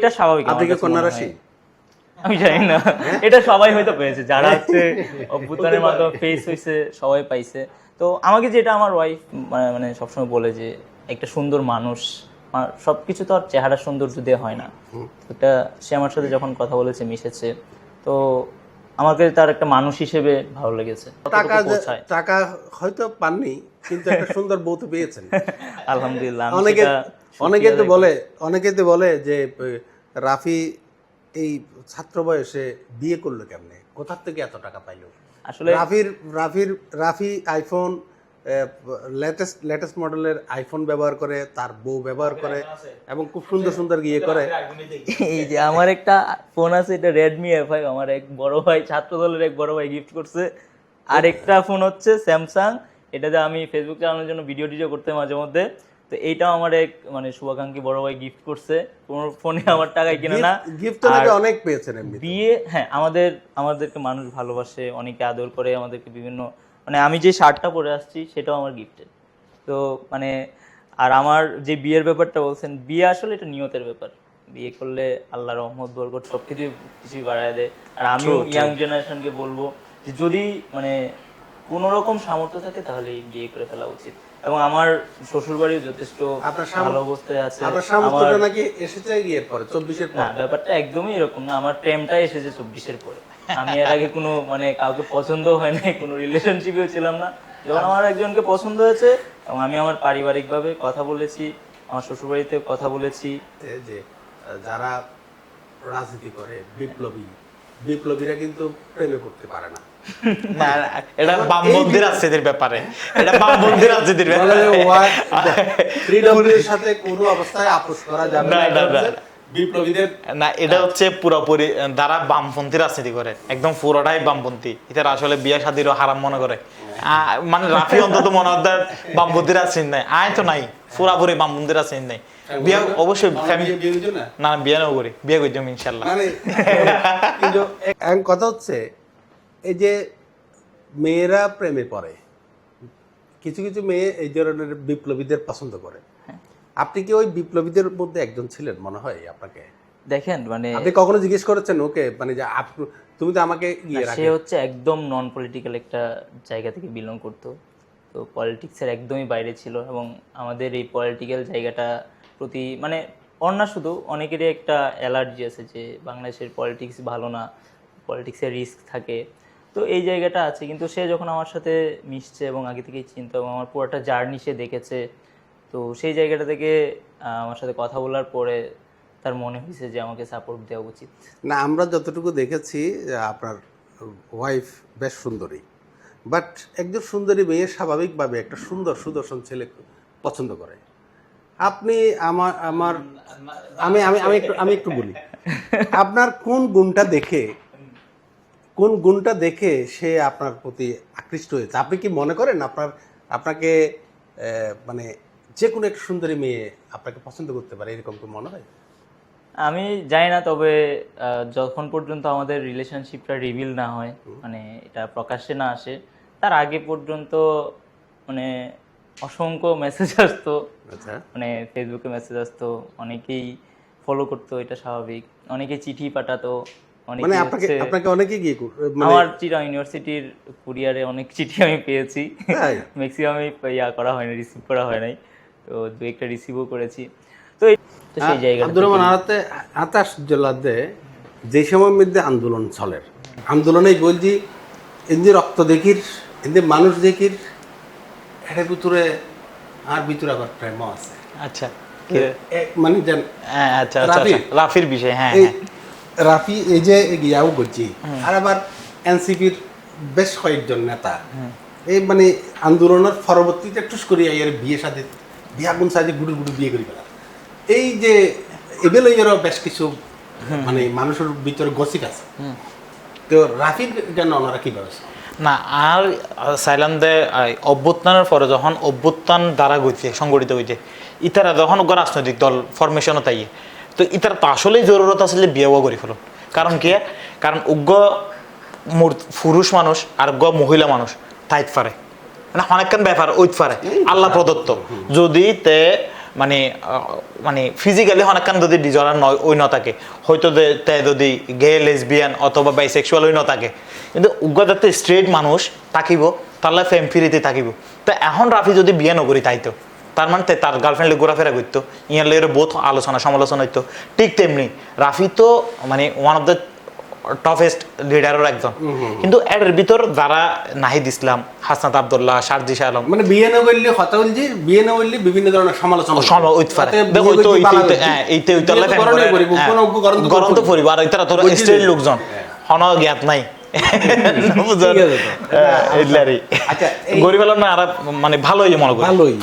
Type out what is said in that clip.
এটা স্বাভাবিক। আপনি কি কন্যা রাশি? আমি জানি না, এটা সবাই হয়তো পেয়েছে, যারা হচ্ছে অভ্যুত্থানের মাধ্যমে ফেস হয়েছে সবাই পাইছে। তো আমাকে যেটা আমার ওয়াইফ মানে সবসময় বলে যে একটা সুন্দর মানুষ, সবকিছু তো আর চেহারা সৌন্দর্য দিয়ে হয় না। এটা সে আমার সাথে যখন কথা বলেছে, মিশেছে, তো আমাকে তার একটা মানুষ হিসেবে ভালো লেগেছে। টাকা হয়তো পাননি, কিন্তু একটা সুন্দর বউ তো পেয়েছেন। আলহামদুলিল্লাহ। অনেকে তো বলে যে রাফি এই ছাত্র বয়সে বিয়ে করলো কেমনে, কোথা থেকে এত টাকা পাইলো? আসলে রাফি আইফোন লেটেস্ট মডেলের আইফোন ব্যবহার করে, তার বউ ব্যবহার করে এবং খুব সুন্দর সুন্দর গিয়ে করে। এই যে আমার একটা ফোন আছে, এটা রেডমি এফ5, আমার এক বড় ভাই, ছাত্র দলের এক বড় ভাই গিফট করছে। আর একটা ফোন হচ্ছে স্যামসাং, এটাতে আমি ফেসবুক চালানোর জন্য ভিডিও করতে মাঝে মধ্যে। তো এইটাও আমার এক মানে শুভাকাঙ্ক্ষী বড় ভাই গিফট করছে, কোন ফোনে আমার টাকায় কিনে না। গিফট তো অনেক পেয়েছেন এমনি। বিয়ে, হ্যাঁ, আমাদেরকে মানুষ ভালোবাসে, অনেকে আদর করে, আমাদেরকে বিভিন্ন মানে আমি যে শার্টটা পরে আসছি সেটাও আমার গিফটেড। তো মানে আর আমার যে বিয়ের ব্যাপারটা বলছেন, বিয়ে আসলে এটা নিয়তের ব্যাপার। বিয়ে করলে আল্লাহ রহমত বরকত কিছুই বাড়ায় দেয়। আর আমিও ইয়াং জেনারেশনকে বলবো যে যদি মানে কোনো রকম সামর্থ্য থাকে তাহলে বিয়ে করে ফেলা উচিত। এবং আমার শ্বশুর বাড়িও যথেষ্ট ভালো অবস্থায় আছে। আমার নাকি এসেছে গিয়ে পরে 24 এর পর। না, ব্যাপারটা একদমই এরকম না। আমার প্রেমটাই এসেছে 24 এর পরে। আমি এর আগে কোনো মানে কাউকে পছন্দ হয় নাই, কোনো রিলেশনশিপেও ছিলাম না। যখন আমার একজনকে পছন্দ হয়েছে এবং আমি আমার পারিবারিকভাবে কথা বলেছি, আমার শ্বশুরবাড়িতে কথা বলেছি। যে যারা রাজনীতি করে, বিপ্লবীরা কিন্তু প্রেমে করতে পারে না। না, এটা বামপন্থী রাজনীতির ব্যাপারে, এটা বামপন্থী রাজনীতির ব্যাপারে। ফ্রিডমের সাথে কোনো অবস্থায় আপোষ করা যাবে না। বিপ্লবীদের না, এটা হচ্ছে পুরোপুরি যারা বামপন্থী রাজনীতি করে, একদম পুরোটাই বামপন্থী। এটা আসলে বিয়ে শাদীরও হারাম মনে করে। মানে রাফি অন্তত মনে হয় বামপন্থী রাজনীতি নাই, আয় তো নাই, পুরাপুরি বামপন্থী রাজনীতি নাই। বিয়ে অবশ্যই না, বিয়ে না করি, বিয়ে করতাম ইনশাল্লাহ। কিন্তু কথা হচ্ছে এই যে মেয়েরা প্রেমে পড়ে, কিছু কিছু মেয়ে এই ধরনের বিপ্লবীদের পছন্দ করে। আপনি কি ওই বিপ্লবীদের মধ্যে একজন ছিলেন মনে হয় আপনাকে? দেখেন মানে আপনি কখনো জিজ্ঞেস করেছেন ওকে মানে যে তুমি তো আমাকে সে হচ্ছে একদম নন পলিটিক্যাল একটা জায়গা থেকে বিলং করতো, তো পলিটিক্সের একদমই বাইরে ছিল। এবং আমাদের এই পলিটিক্যাল জায়গাটা প্রতি মানে অন্য শুধু অনেকেরই একটা অ্যালার্জি আছে যে বাংলাদেশের পলিটিক্স ভালো না, পলিটিক্সের রিস্ক থাকে। তো এই জায়গাটা আছে। কিন্তু সে যখন আমার সাথে মিশছে এবং আগে থেকেই চিন্তা এবং আমার পুরোটা জার্নি সে দেখেছে, তো সেই জায়গাটা থেকে আমার সাথে কথা বলার পরে তার মনে হয়েছে যে আমাকে সাপোর্ট দেওয়া উচিত। না, আমরা যতটুকু দেখেছি আপনার ওয়াইফ বেশ সুন্দরী, বাট একজন সুন্দরী মেয়ে স্বাভাবিকভাবে একটা সুন্দর সুদর্শন ছেলে পছন্দ করে। আপনি আমি একটু বলি, আপনার কোন গুণটা দেখে সে আপনার প্রতি আকৃষ্ট হয়েছে? আপনি কি মনে করেন আপনাকে মানে যে কোনো একটা সুন্দরী মেয়ে আপনাকে পছন্দ করতে পারে, এরকম তো মনে হয়? আমি জানি না, তবে যখন পর্যন্ত আমাদের রিলেশনশিপটা রিভিল না হয়, মানে এটা প্রকাশ্যে না আসে, তার আগে পর্যন্ত মানে অসংখ্য মেসেজ আসতো। মানে ফেসবুকে মেসেজ আসতো, অনেকেই ফলো করতো, এটা স্বাভাবিক। অনেকে চিঠি পাঠাতো, মানে আপনাকে অনেকে গিয়ে আমার চিটাগাং ইউনিভার্সিটির কুরিয়ারে অনেক চিঠি আমি পেয়েছি। ম্যাক্সিমামই করা হয়নি, রিসিভ করা হয় নাই, তো দু একটা রিসিভও করেছি। তো সেই জায়গাটা আব্দুর রহমান আতাশ জেলাতে যে সময়ের মধ্যে আন্দোলন চলে, আন্দোলনেই বলছি এদের রক্ত দেখির, এদের মানুষ দেখির, এটার ভিতরে আর ভিতরে আবার প্রেম আছে। আচ্ছা, মানে জান আচ্ছা রাফির বিষয়। হ্যাঁ, রাফি এই যে গিয়াও করছি, আর আবার এনসিপির বেশ কয়েকজন নেতা এই মানে আন্দোলনের পরবর্তীতে একটু করে বিয়া গুণ সাজে গুড়ি বিয়ে করে ফেলা, এই যে এবেলেরও বেশ কিছু মানে মানুষের ভিতরে গসিপ আছে। তো রাফির কেন ওনারা কিভাবে না আর চাইলাম যে অভ্যুত্থানের পরে যখন অভ্যুত্থান দ্বারা সংগঠিত হয়েছে, ইতারা যখন রাজনৈতিক দল ফরমেশনও তাই, তো ইতার তো আসলেই জরুরত আসলে বিয়েও করে ফেলুন। কারণ কি? কারণ উগ্র পুরুষ মানুষ আর মহিলা মানুষ টাইট পারে, মানে অনেকক্ষণ ব্যাপার ওইট পারে আল্লাহ প্রদত্ত। যদি তে মানে ফিজিক্যালি অনেকক্ষণ যদি ডিজরার ওই ন থাকে হয়তো তে যদি গে লেসবিয়ান অথবা বাইসেক্সুয়াল ওই ন থাকে কিন্তু উগ্রদাতে স্ট্রেট মানুষ থাকিব তাহলে ফেম ফ্রিতে থাকিব তো এখন রাফি যদি বিয়ে নকরি তাইতো তার মানে তার গার্লফ্রেন্ডে ঘোরাফেরা করতো ইয়ার লেগে বহুত আলোচনা সমালোচনা হইতো ঠিক তেমনি রাফি তো মানে ওয়ান অফ দ্য টফেস্ট লিডারের একজন কিন্তু এর ভিতর যারা নাহিদ ইসলাম হাসনাত আব্দুল্লাহ সারজিস আলম মানে বিয়ে না করলে হতা বলছি বিয়ে না করলে বিভিন্ন ধরনের সমালোচনা হইতে পারে দেখো তো এইতে গরম তো পরিবার এটারা তোর স্টেট লোকজন হন জ্ঞাত নাই বুঝলেন এইলারি আচ্ছা গরিব না আর মানে ভালোই মনে করি ভালোই